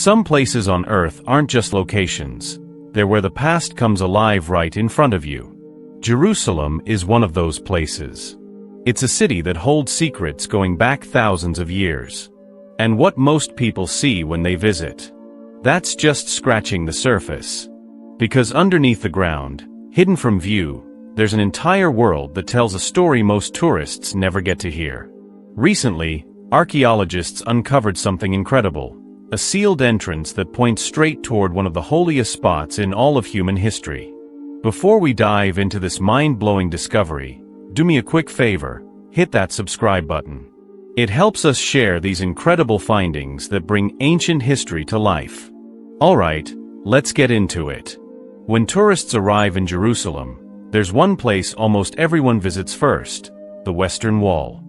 Some places on Earth aren't just locations. They're where the past comes alive right in front of you. Jerusalem is one of those places. It's a city that holds secrets going back thousands of years. And what most people see when they visit, that's just scratching the surface. Because underneath the ground, hidden from view, there's an entire world that tells a story most tourists never get to hear. Recently, archaeologists uncovered something incredible, a sealed entrance that points straight toward one of the holiest spots in all of human history. Before we dive into this mind-blowing discovery, do me a quick favor, hit that subscribe button. It helps us share these incredible findings that bring ancient history to life. Alright, let's get into it. When tourists arrive in Jerusalem, there's one place almost everyone visits first, the Western Wall.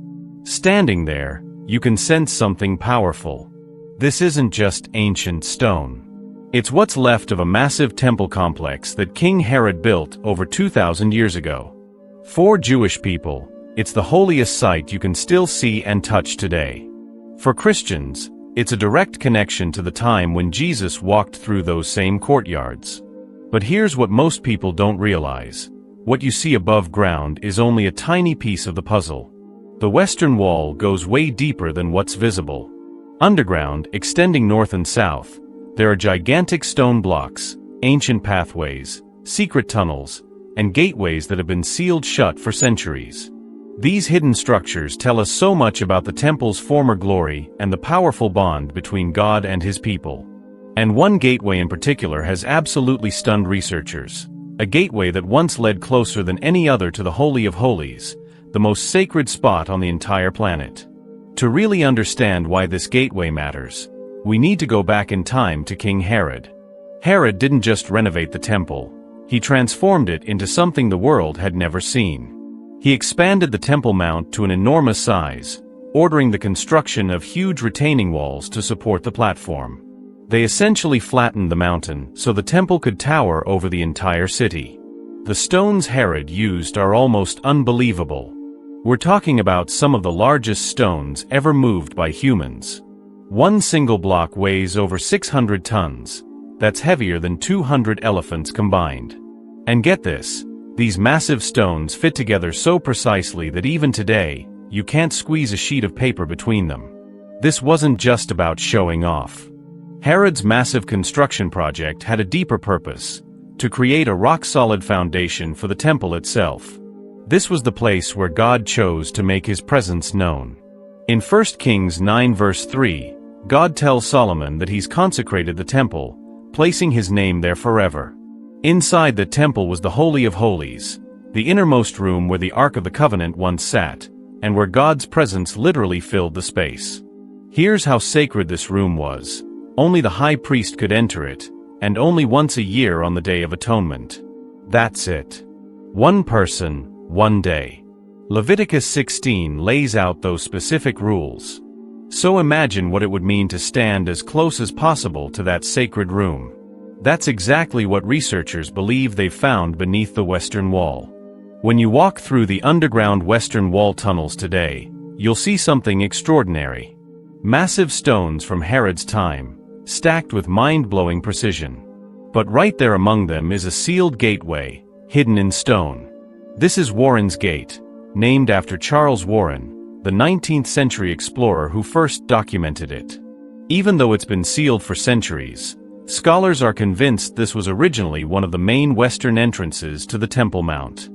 Standing there, you can sense something powerful. This isn't just ancient stone. It's what's left of a massive temple complex that King Herod built over 2,000 years ago. For Jewish people, it's the holiest site you can still see and touch today. For Christians, it's a direct connection to the time when Jesus walked through those same courtyards. But here's what most people don't realize. What you see above ground is only a tiny piece of the puzzle. The Western Wall goes way deeper than what's visible. Underground, extending north and south, there are gigantic stone blocks, ancient pathways, secret tunnels, and gateways that have been sealed shut for centuries. These hidden structures tell us so much about the temple's former glory and the powerful bond between God and his people. And one gateway in particular has absolutely stunned researchers, a gateway that once led closer than any other to the Holy of Holies, the most sacred spot on the entire planet. To really understand why this gateway matters, we need to go back in time to King Herod. Herod didn't just renovate the temple, he transformed it into something the world had never seen. He expanded the Temple Mount to an enormous size, ordering the construction of huge retaining walls to support the platform. They essentially flattened the mountain so the temple could tower over the entire city. The stones Herod used are almost unbelievable. We're talking about some of the largest stones ever moved by humans. One single block weighs over 600 tons. That's heavier than 200 elephants combined. And get this, these massive stones fit together so precisely that even today, you can't squeeze a sheet of paper between them. This wasn't just about showing off. Herod's massive construction project had a deeper purpose, to create a rock-solid foundation for the temple itself. This was the place where God chose to make his presence known. In 1 Kings 9 verse 3, God tells Solomon that he's consecrated the temple, placing his name there forever. Inside the temple was the Holy of Holies, the innermost room where the Ark of the Covenant once sat, and where God's presence literally filled the space. Here's how sacred this room was. Only the high priest could enter it, and only once a year on the Day of Atonement. That's it. One person, one day. Leviticus 16 lays out those specific rules. So imagine what it would mean to stand as close as possible to that sacred room. That's exactly what researchers believe they've found beneath the Western Wall. When you walk through the underground Western Wall tunnels today, you'll see something extraordinary. Massive stones from Herod's time, stacked with mind-blowing precision. But right there among them is a sealed gateway, hidden in stone. This is Warren's Gate, named after Charles Warren, the 19th century explorer who first documented it. Even though it's been sealed for centuries, scholars are convinced this was originally one of the main western entrances to the Temple Mount.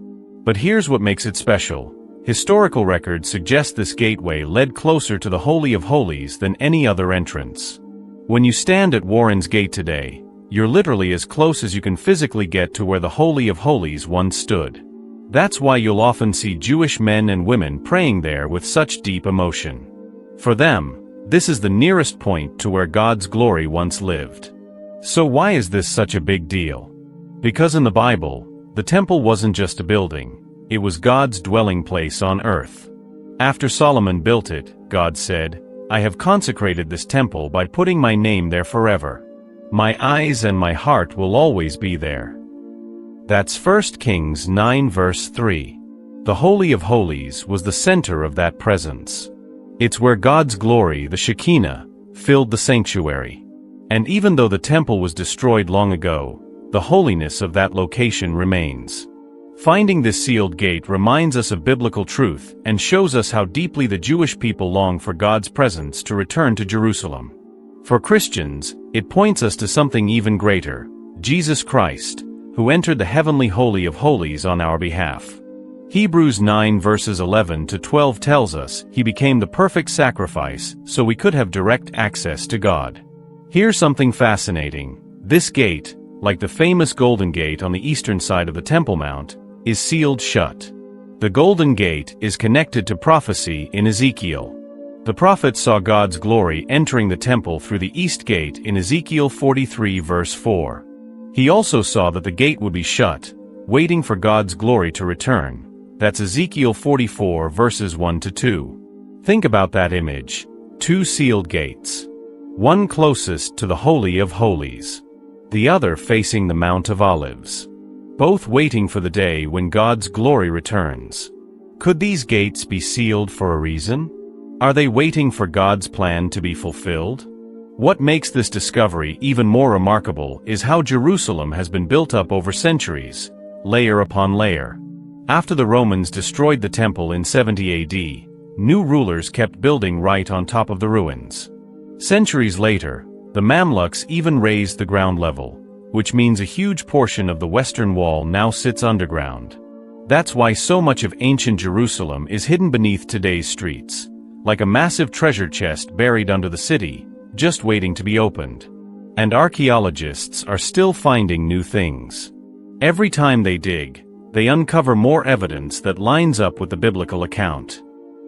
But here's what makes it special. Historical records suggest this gateway led closer to the Holy of Holies than any other entrance. When you stand at Warren's Gate today, you're literally as close as you can physically get to where the Holy of Holies once stood. That's why you'll often see Jewish men and women praying there with such deep emotion. For them, this is the nearest point to where God's glory once lived. So why is this such a big deal? Because in the Bible, the temple wasn't just a building, it was God's dwelling place on earth. After Solomon built it, God said, "I have consecrated this temple by putting my name there forever. My eyes and my heart will always be there." That's 1 Kings 9 verse 3. The Holy of Holies was the center of that presence. It's where God's glory, the Shekinah, filled the sanctuary. And even though the temple was destroyed long ago, the holiness of that location remains. Finding this sealed gate reminds us of biblical truth and shows us how deeply the Jewish people long for God's presence to return to Jerusalem. For Christians, it points us to something even greater, Jesus Christ, who entered the heavenly Holy of Holies on our behalf. Hebrews 9 verses 11 to 12 tells us he became the perfect sacrifice so we could have direct access to God. Here's something fascinating. This gate, like the famous Golden Gate on the eastern side of the Temple Mount, is sealed shut. The Golden Gate is connected to prophecy in Ezekiel. The prophet saw God's glory entering the temple through the east gate in Ezekiel 43 verse 4. He also saw that the gate would be shut, waiting for God's glory to return. That's Ezekiel 44 verses 1 to 2. Think about that image. Two sealed gates. One closest to the Holy of Holies. The other facing the Mount of Olives. Both waiting for the day when God's glory returns. Could these gates be sealed for a reason? Are they waiting for God's plan to be fulfilled? What makes this discovery even more remarkable is how Jerusalem has been built up over centuries, layer upon layer. After the Romans destroyed the temple in 70 AD, new rulers kept building right on top of the ruins. Centuries later, the Mamluks even raised the ground level, which means a huge portion of the western wall now sits underground. That's why so much of ancient Jerusalem is hidden beneath today's streets, like a massive treasure chest buried under the city, just waiting to be opened. And archaeologists are still finding new things. Every time they dig, they uncover more evidence that lines up with the biblical account.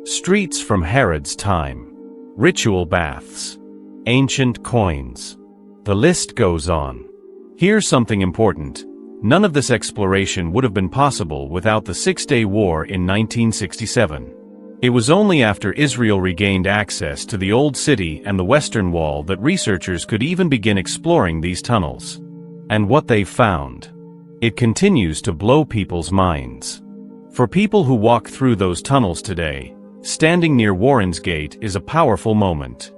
Streets from Herod's time, ritual baths, ancient coins. The list goes on. Here's something important. None of this exploration would have been possible without the Six-Day War in 1967. It was only after Israel regained access to the Old City and the Western Wall that researchers could even begin exploring these tunnels. And what they found. It continues to blow people's minds. For people who walk through those tunnels today, standing near Warren's Gate is a powerful moment.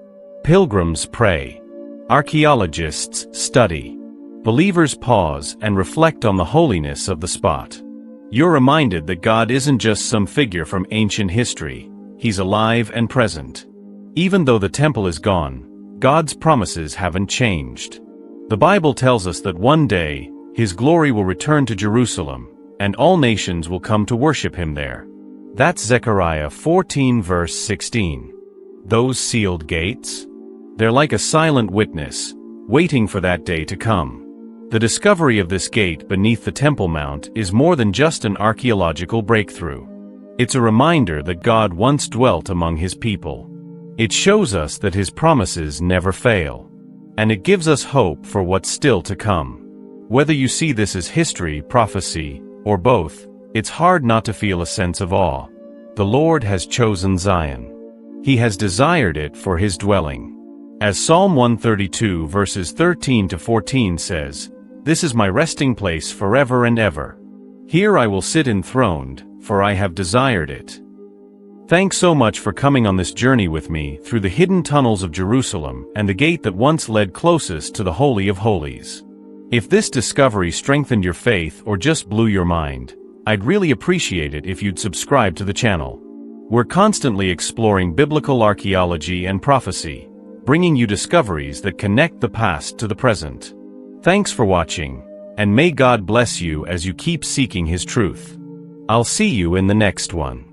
Pilgrims pray. Archaeologists study. Believers pause and reflect on the holiness of the spot. You're reminded that God isn't just some figure from ancient history. He's alive and present. Even though the temple is gone, God's promises haven't changed. The Bible tells us that one day, His glory will return to Jerusalem, and all nations will come to worship Him there. That's Zechariah 14 verse 16. Those sealed gates? They're like a silent witness, waiting for that day to come. The discovery of this gate beneath the Temple Mount is more than just an archaeological breakthrough. It's a reminder that God once dwelt among His people. It shows us that His promises never fail. And it gives us hope for what's still to come. Whether you see this as history, prophecy, or both, it's hard not to feel a sense of awe. The Lord has chosen Zion. He has desired it for His dwelling. As Psalm 132 verses 13 to 14 says, "This is my resting place forever and ever. Here I will sit enthroned, for I have desired it." Thanks so much for coming on this journey with me through the hidden tunnels of Jerusalem and the gate that once led closest to the Holy of Holies. If this discovery strengthened your faith or just blew your mind, I'd really appreciate it if you'd subscribe to the channel. We're constantly exploring biblical archaeology and prophecy, bringing you discoveries that connect the past to the present. Thanks for watching, and may God bless you as you keep seeking His truth. I'll see you in the next one.